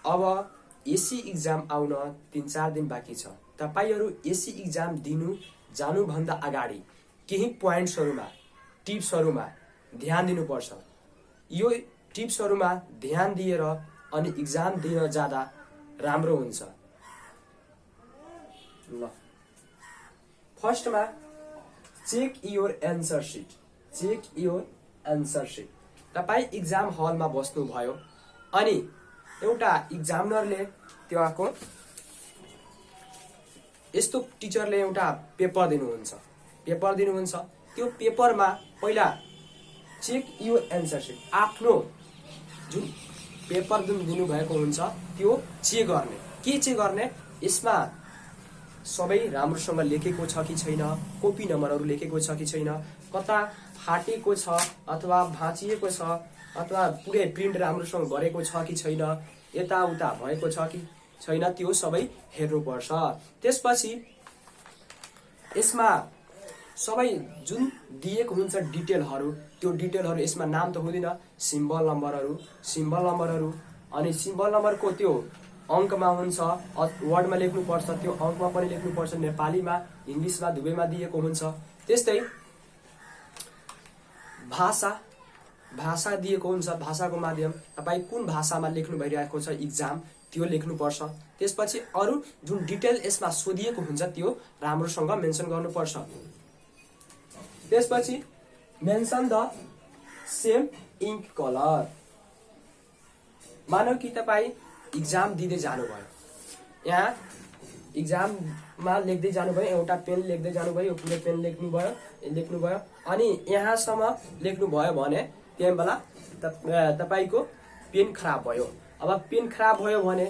अब AC exam आउन 3-4 दिन बाँकी छ। तपाईहरु एसी इक्जाम दिनु जानुभन्दा अगाडि केही पोइन्ट्सहरुमा टिप्सहरुमा ध्यान दिनुपर्छ। यो टिप्सहरुमा ध्यान दिएर अनि इक्जाम दिन जाँदा राम्रो हुन्छ। ल फर्स्टमा check your answer sheet. Check your answer sheet. तपाई इक्जाम हलमा बस्नु भयो अनि एउटा इक्जामिनरले त्यहाँको यस्तो टिचरले एउटा पेपर दिनुहुन्छ। त्यो पेपरमा पहिला चेक योर एन्सर शीट। आफ्नो जुन पेपर जुन दिनु भएको हुन्छ त्यो चेक गर्ने। के चेक गर्ने? यसमा सबै राम्रोसँग लेखेको छ कि छैन, कपी नम्बरहरु लेखेको छ कि छैन, कता फाटेको छ अथवा भाँचिएको छ अथवा पुरै प्रिन्ट राम्रोसँग गरेको छ कि छैन, यताउता भएको छ कि छैन, त्यो सबै हेर्नुपर्छ। त्यसपछि यसमा सबै जुन दिएको हुन्छ डिटेलहरु, त्यो डिटेलहरु यसमा नाम त हुँदैन, सिम्बल नम्बरहरु अनि सिम्बल नम्बरको त्यो अंकमा हुन्छ, वर्डमा लेख्नुपर्छ, त्यो अंकमा पनि लेख्नुपर्छ, नेपालीमा इंग्लिशमा दुवैमा दिएको हुन्छ। त्यस्तै भाषा दिएको हुन्छ, भाषाको माध्यम तपाई कुन भाषामा लेख्नु भइरहेको छ इक्जाम त्यो लेख्नुपर्छ। त्यसपछि अरु जुन डिटेल यसमा सोधिएको हुन्छ त्यो राम्रोसँग मेन्सन गर्नुपर्छ। त्यसपछि mention the same ink colour. मानौ कि तपाई इक्जाम दिँदै जानुभयो, यहाँ इक्जाममा लेख्दै जानुभयो, एउटा पेन लेख्दै जानुभयो, यो पुरै पेन लेख्नुभयो अनि यहाँसम्म लेख्नुभयो भने त्यही बेला तपाईको पेन खराब भयो। अब पेन खराब भयो भने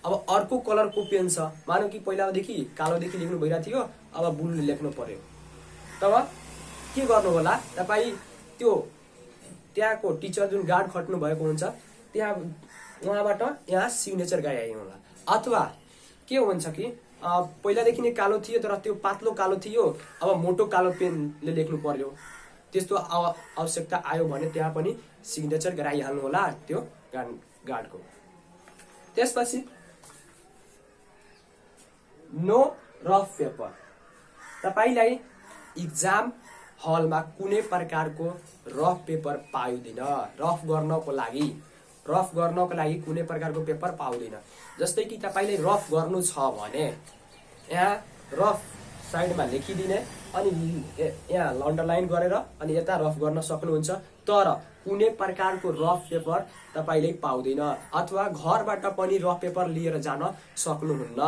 अब अर्को कलरको पेन छ, मानौ कि पहिलादेखि कालोदेखि लेख्नु भइरहेको थियो, अब ब्लू लेख्नु पर्यो। तब के गर्नु होला? तपाई त्यो त्यहाँको टिचर जुन गार्ड खट्नु भएको हुन्छ त्यहाँ उहाँबाट यहाँ सिग्नेचर गराइयो होला। अथवा के हुन्छ कि पहिलादेखि नै कालो थियो तर त्यो पातलो कालो थियो, अब मोटो कालो पेनले लेख्नु पर्यो। त्यस्तो आवश्यकता आयो भने त्यहाँ पनि सिग्नेचर गराइहाल्नु होला त्यो गार्डको। त्यसपछि नो रफ पेपर। तपाईलाई इक्जाम हलमा कुनै प्रकारको रफ पेपर पाइदैन। रफ गर्नको लागि कुनै प्रकारको पेपर पाउँदैन। जस्तै कि तपाईले रफ गर्नु छ भने यहाँ रफ साइडमा लेखिदिने अनि यहाँ अन्डरलाइन गरेर अनि यता रफ गर्न सक्नुहुन्छ। तर कुनै प्रकारको रफ पेपर तपाईले पाउँदैन अथवा घरबाट पनि रफ पेपर लिएर जान सक्नुहुन्न।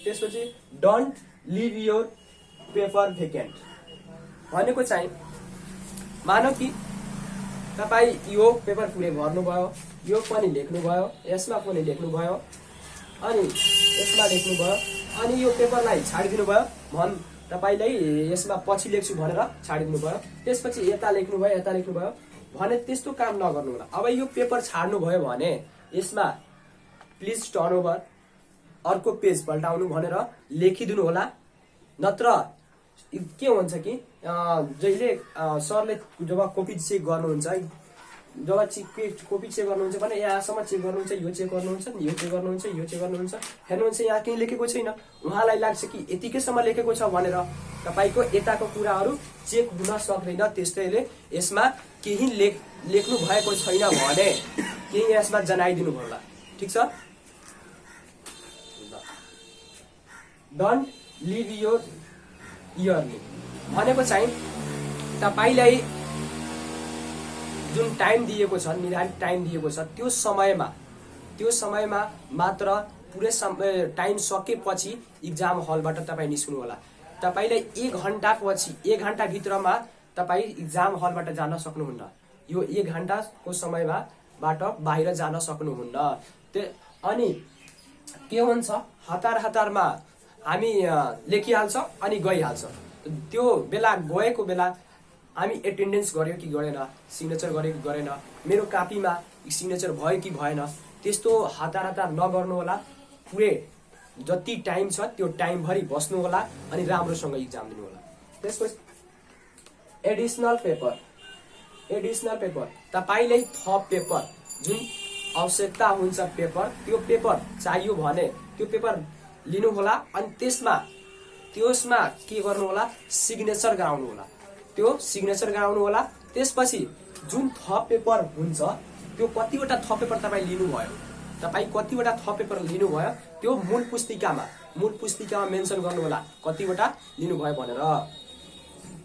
त्यसपछि don't leave your paper vacant भनेको चाहिँ मानौ कि तपाई यो पेपर पुरै भर्नुभयो, यो पनि लेख्नुभयो, यसमा पनि लेख्नुभयो अनि यसमा लेख्नुभयो अनि यो पेपरलाई छाडिदिनु भयो। तपाईलाई यसमा पछि लेख्छु भनेर छाडिदिनु भयो। त्यसपछि यता लेख्नुभयो भने त्यस्तो काम नगर्नु होला। अब यो पेपर छाड्नु भयो भने यसमा प्लिज टर्न ओभर, अर्को पेज पल्टाउनु भनेर लेखिदिनु होला। नत्र के हुन्छ कि जहिले सरले जब कपी चेक गर्नुहुन्छ भने यहाँसम्म चेक गर्नुहुन्छ, यो चेक गर्नुहुन्छ, हेर्नुहुन्छ यहाँ केही लेखेको छैन, उहाँलाई लाग्छ कि यतिकैसम्म लेखेको छ भनेर तपाईको यताको कुराहरू चेक हुन सक्दैन। त्यसैले यसमा केही लेख्नु भएको छैन भने केही यसमा जनाइदिनु होला। ठीक छ? डोन्ट लिभ योर इयरली भनेको चाहिँ तपाईलाई जुन टाइम दिएको छ, निर्धारित टाइम दिएको छ, त्यो समयमा मात्र पुरै टाइम सकेपछि इक्जाम हलबाट तपाई निस्कनु होला। तपाईलाई 1 घण्टा भित्रमा तपाई इक्जाम हलबाट जान सक्नुहुन्न। यो 1 घण्टाको समयबाट बाहिर जान सक्नुहुन्न। अनि के हुन्छ हतारमा हामी लेखिहाल्छ अनि गइहाल्छ। त्यो बेला गएको बेला हामी एटेन्डेन्स गर्यो कि गरेन, सिग्नेचर गर्यो कि गरेन, मेरो कापीमा सिग्नेचर भयो कि भएन, त्यस्तो हतार नगर्नु होला। पुरै जति टाइम छ त्यो टाइम भरि बस्नु होला अनि राम्रोसँग इक्जाम दिनु होला। त्यसपछि एडिशनल पेपर तपाईलाई थप पेपर जुन आवश्यकता हुन्छ पेपर, त्यो पेपर चाहियो भने त्यो पेपर लिनु होला अनि त्यसमा के गर्नु होला, सिग्नेचर गराउनु होला। त्यो सिग्नेचर गराउनु होला। त्यसपछि जुन थप पेपर हुन्छ त्यो कतिवटा थप पेपर तपाईँ लिनुभयो, तपाईँ कतिवटा थप पेपर लिनुभयो त्यो मूल पुस्तिकामा मेन्सन गर्नु होला कतिवटा लिनुभयो भनेर।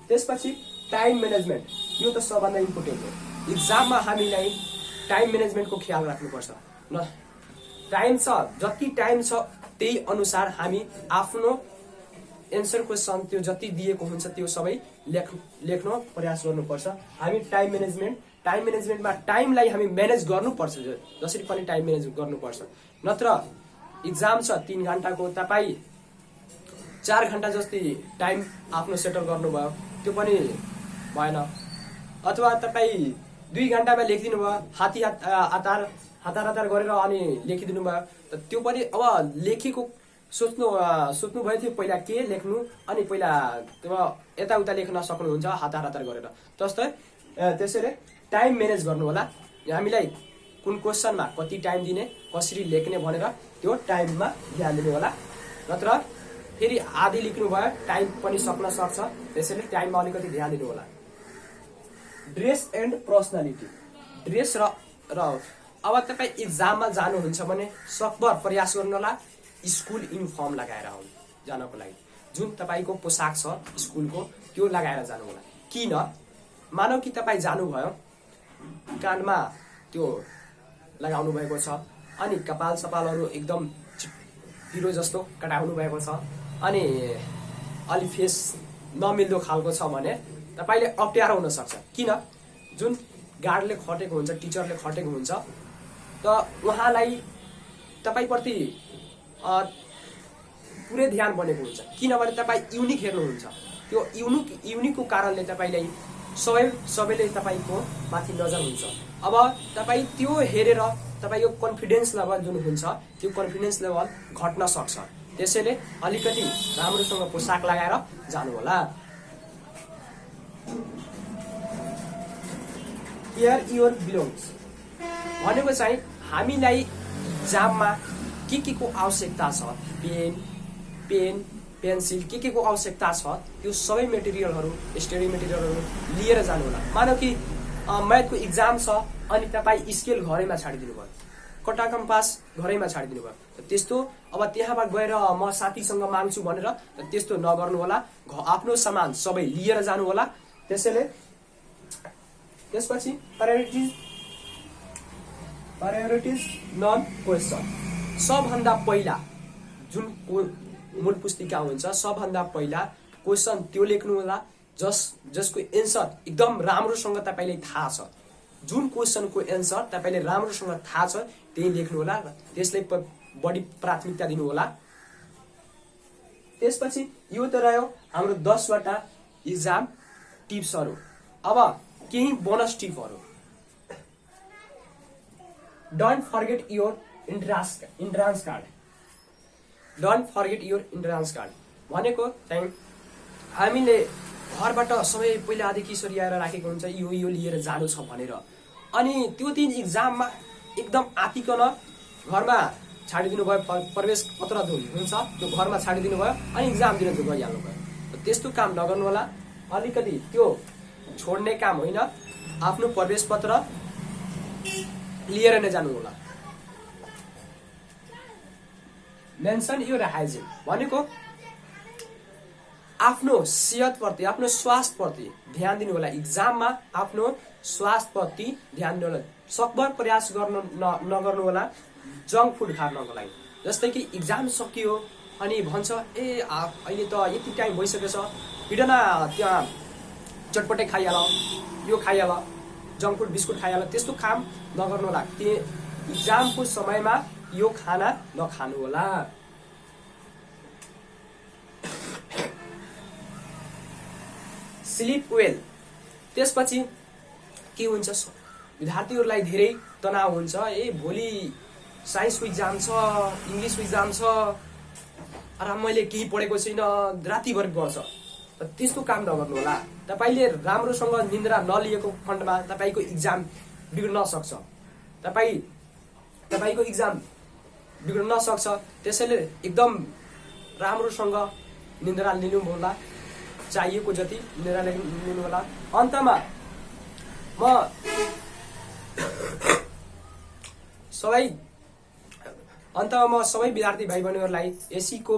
त्यसपछि टाइम म्यानेजमेन्ट, यो त सबभन्दा इम्पोर्टेन्ट हो। इक्जाममा हामीलाई टाइम म्यानेजमेन्टको ख्याल राख्नुपर्छ। न टाइम छ, जति टाइम छ त्यही अनुसार हामी आफ्नो एन्सर क्वेसन त्यो जति दिएको हुन्छ त्यो सबै लेख्न प्रयास गर्नुपर्छ। हामी टाइम म्यानेजमेन्टमा टाइमलाई हामी म्यानेज गर्नुपर्छ, जसरी पनि टाइम म्यानेज गर्नुपर्छ। नत्र इक्जाम छ 3 घण्टाको, तपाईँ 4 घण्टा जति टाइम आफ्नो सेटल गर्नुभयो त्यो पनि भएन। अथवा तपाईँ 2 घण्टामा लेखिदिनु भयो, हतार गरेर अनि लेखिदिनु भयो, त्यो पनि अब लेखेको सोच्नु भयो थियो पहिला के लेख्नु, अनि पहिला यताउता लेख्न सक्नुहुन्छ हतार गरेर। त्यसैले टाइम म्यानेज गर्नु होला। हामीलाई कुन क्वेसनमा कति टाइम दिने, कसरी लेख्ने भनेर त्यो टाइममा ध्यान दिनु होला। नत्र फेरि आधी लेख्नु भयो टाइम पनि सक्न सक्छ, त्यसैले टाइममा अलिकति ध्यान दिनु होला। ड्रेस एन्ड पर्सनालिटी, ड्रेस र अब तपाईँ इक्जाममा जानुहुन्छ भने सकभर प्रयास गर्नु होला स्कुल युनिफर्म लगाएर जानको लागि। जुन तपाईँको पोसाक छ स्कुलको त्यो लगाएर जानु होला। किन, मानौ कि तपाईँ जानुभयो कानमा त्यो लगाउनु भएको छ अनि कपाल सपालहरू एकदम पिरो जस्तो कटाउनु भएको छ अनि अलि फेस नमिल्दो खालको छ भने तपाईँले अप्ठ्यारो हुन सक्छ। किन, जुन गार्डले खटेको हुन्छ, टिचरले खटेको हुन्छ, त उहाँलाई तपाईँप्रति पुरै ध्यान बनेको हुन्छ। किनभने तपाईँ युनिक हेर्नुहुन्छ, त्यो युनिकको कारणले तपाईँलाई सबैले तपाईँको माथि नजर हुन्छ। अब तपाईँ त्यो हेरेर तपाईँको कन्फिडेन्स लेभल जुन हुन्छ त्यो कन्फिडेन्स लेभल घट्न सक्छ। त्यसैले अलिकति राम्रोसँग पोसाक लगाएर जानु होला। केयर योर बिलोङ्स भनेको चाहिँ हामीलाई इक्जाममा के को आवश्यकता छ, पेन पेन्सिल के को आवश्यकता छ, त्यो सबै मेटेरियलहरू, स्टडी मेटेरियलहरू लिएर जानु होला। मानौ कि म्याथको इक्जाम छ अनि तपाईँ स्केल घरैमा छाडिदिनु भयो, कटा कम्पास घरैमा छाडिदिनु भयो, त्यस्तो अब त्यहाँबाट गएर म साथीसँग माग्छु भनेर त्यस्तो नगर्नु होला। आफ्नो सामान सबै लिएर जानु होला। त्यसपछि प्रायोरिटिज नन क्वेसन, सबभन्दा पहिला जुन मूल पुस्तिका हुन्छ सबभन्दा पहिला क्वेसन त्यो लेख्नु होला जसको एन्सर एकदम राम्रोसँग तपाईँलाई थाहा छ। जुन क्वेसनको एन्सर तपाईँले राम्रोसँग थाहा छ त्यही लेख्नु होला, त्यसलाई बढी प्राथमिकता दिनु होला। त्यसपछि यो त रह्यो हाम्रो 10 वटा इक्जाम टिप्सहरू। अब केही बोनस टिपहरू। Don't forget your entrance card. Don't forget your entrance card भनेको चाहिँ हामीले घरबाट सबै पहिलादेखि सरियाएर राखेको हुन्छ यो लिएर जानु छ भनेर, अनि त्यो दिन इक्जाममा एकदम आतिकन घरमा छाडिदिनु भयो, प्रवेश पत्र हुन्छ त्यो घरमा छाडिदिनु भयो अनि इक्जाम दिन गइहाल्नु भयो। त्यस्तो काम नगर्नु होला। अलिकति त्यो छोड्ने काम होइन, आफ्नो प्रवेश पत्र लिएर नै जानु होला। मेन्सन योर हाइजिन भनेको आफ्नो सेहतप्रति, आफ्नो स्वास्थ्यप्रति ध्यान दिनु होला। इक्जाममा आफ्नो स्वास्थ्यप्रति ध्यान दिनु होला। सकभर प्रयास नगर्नु होला जङ्क फुड खानको लागि। जस्तै कि इक्जाम सकियो अनि भन्छ अहिले त यति टाइम भइसकेको छ, हिँड न त्यहाँ चटपटे खाइहाल, यो खाइहाल, जङ्क फुड बिस्कुट खाइहाल, त्यस्तो काम नगर्नु होला। त्यो इक्जामको समयमा यो खाना नखानु होला। Sleep well. त्यसपछि के हुन्छ, विद्यार्थीहरूलाई धेरै तनाव हुन्छ, भोलि साइन्सको इक्जाम छ, इङ्ग्लिसको इक्जाम छ, र मैले केही पढेको छैन, रातिभरि बढ्छ। त्यस्तो काम नगर्नु होला। तपाईँले राम्रोसँग निन्द्रा नलिएको खण्डमा तपाईँको इक्जाम बिग्रन सक्छ। तपाईँ तपाईँको इक्जाम बिग्रन सक्छ। त्यसैले एकदम राम्रोसँग निन्द्रा लिनु होला, चाहिएको जति निन्द्रा लिनु होला। अन्तमा म सबै विद्यार्थी भाइ बहिनीहरूलाई एसीको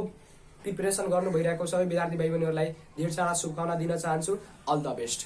प्रिपरेसन गर्नु भइरहेको सबै विद्यार्थी भाइ बहिनीहरूलाई धेरै सारा शुभकामना दिन चाहन्छु। All the best.